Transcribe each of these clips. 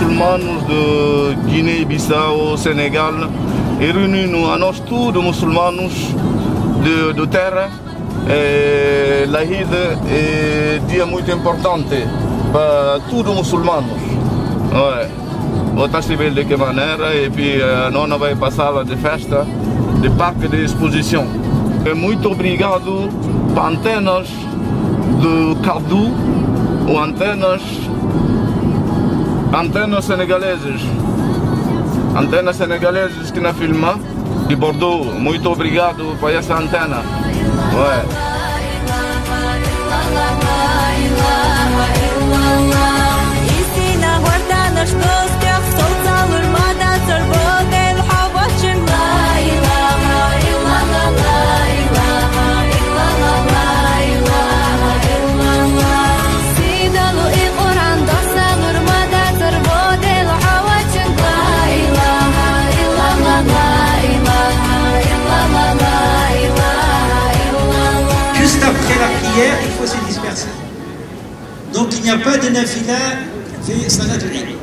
musulmans de Guinée-Bissau, Sénégal, et réunis nous à nós tudo muçulmanos de terra. L'Aïd est dia muito importante para todos muçulmanos. Ouais. Vou saber de que maneira e puis nós vamos passar de festa, de parque de exposição. Muito obrigado para antenas de Cadu ou antenas senegaleses. Antenas senegaleses que na filma de Bordeaux. Muito obrigado por essa antena. Ouais. Il faut se disperser. Donc il n'y a pas de nafila في صلاة العيد.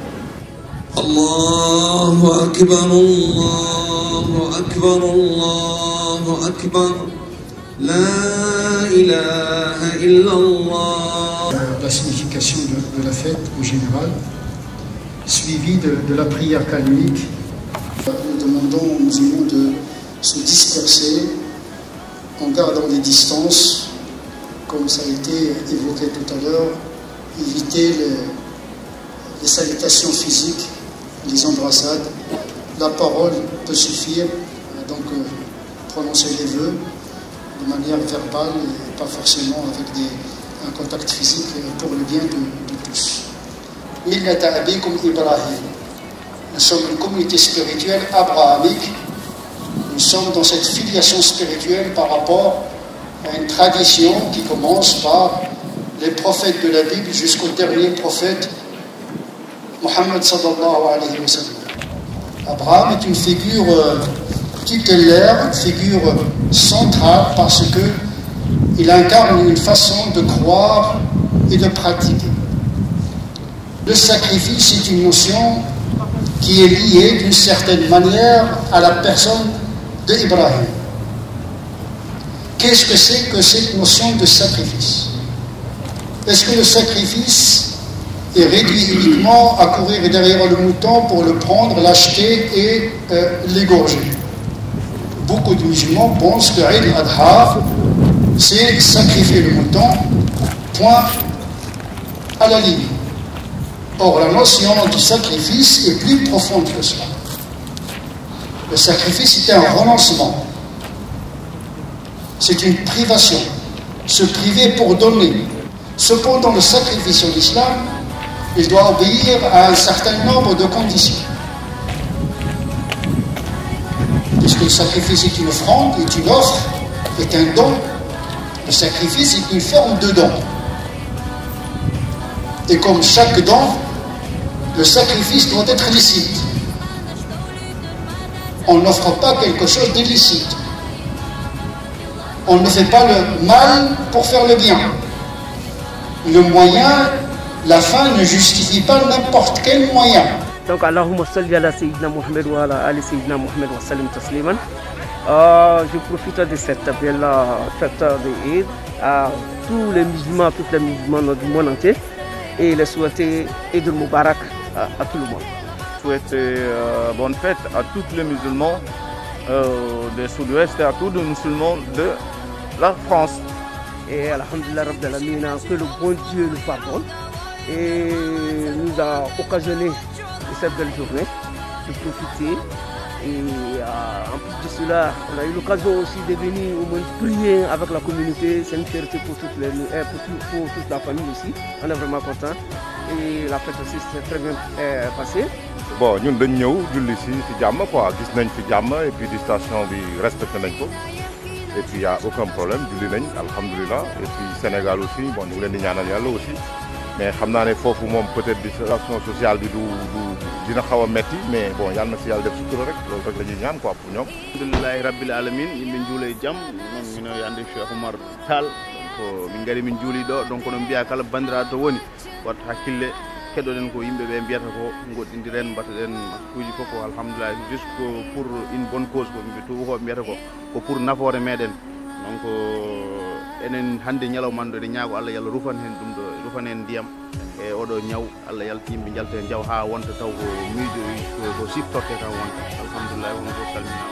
الله أكبر الله أكبر الله أكبر لا إله إلا الله. La signification de la fête en général, suivie de la prière canonique. Nous demandons aux musulmans de se disperser en gardant des distances, comme ça a été évoqué tout à l'heure, éviter les salutations physiques, les embrassades. La parole peut suffire, donc prononcer les vœux de manière verbale et pas forcément avec un contact physique pour le bien de tous. Millata abikum Ibrahim. Nous sommes une communauté spirituelle abrahamique. Nous sommes dans cette filiation spirituelle par rapport à une tradition qui commence par les prophètes de la Bible jusqu'au dernier prophète, Mohammed sallallahu alayhi wa sallam. Abraham est une figure tutélaire, une figure centrale parce qu'il incarne une façon de croire et de pratiquer. Le sacrifice est une notion qui est liée d'une certaine manière à la personne d'Ibrahim. Qu'est-ce que c'est que cette notion de sacrifice? Est-ce que le sacrifice est réduit uniquement à courir derrière le mouton pour le prendre, l'acheter et l'égorger? Beaucoup de musulmans pensent que Eid al-Adha, c'est sacrifier le mouton, point à la ligne. Or, la notion du sacrifice est plus profonde que cela. Le sacrifice est un renoncement. C'est une privation. Se priver pour donner. Cependant, le sacrifice en islam, il doit obéir à un certain nombre de conditions. Puisque le sacrifice est une offrande, est une offre, est un don, le sacrifice est une forme de don. Et comme chaque don, le sacrifice doit être licite. On n'offre pas quelque chose d'illicite. On ne fait pas le mal pour faire le bien. Le moyen, la fin ne justifie pas n'importe quel moyen. Donc, Allahumma salli ala Sayyidina Muhammad wa ala ali Sayyidina Muhammad wa sallim tasliman. Je profite de cette belle fête de Eid à tous les musulmans, toutes les musulmans du monde entier et les souhaiter Eid al-Mubarak à tout le monde. Je souhaite bonne fête à tous les musulmans du sud-ouest et à tous les musulmans de la France. Et alhamdulillah Rabbil Alamin, que le bon Dieu nous pardonne et nous a occasionné de cette belle journée de profiter. Et en plus de cela, on a eu l'occasion aussi de venir au moins prier avec la communauté. C'est une fierté pour toute la famille aussi. On est vraiment content. Et la fête aussi s'est très bien passée. Bon, nous sommes venus julli ci jàmm quoi, gis nañ fi jàmm et puis station bi respecté nañ ko. Et puis il n'y a aucun problème, julli nañ alhamdulillah. Et puis Sénégal aussi, bon ñu ngi leen di ñaanal Yàlla aussi. Mais xam naa ne foofu moom peut-être distanciation sociale bi dina xaw a metti mais bon yàlla na si yàlla def sutura rek loolu rek la ñuy ñaan quoi pour ñoom. Alhamdulillahi rabbil alamin yimɓe juulay jaam noon mino yande Cheikh Oumar Tall ko min ngari min juuli ɗo donc no mbiya kala bandiraɗo to woni watta hakkille keɗoɗen ko yimɓe ɓe mbiyata ko goɗɗindiren mbattaɗen kuuji fof ko alhamdulillah juste ko pour une bonne cause ko yimɓe tubakoɓe mbiyata ko pour nafoore meɗen donc enen hannde ñalawman ɗo eɗen ñaago Allah yallah rufan hen ɗum ɗo rufan hen ndiyam e oɗo ñaw Allah yalta yimɓe jalta hen jaw ha wonta taw ko miijo ko siftorte tan wonta alhamdulillah wono fof salmina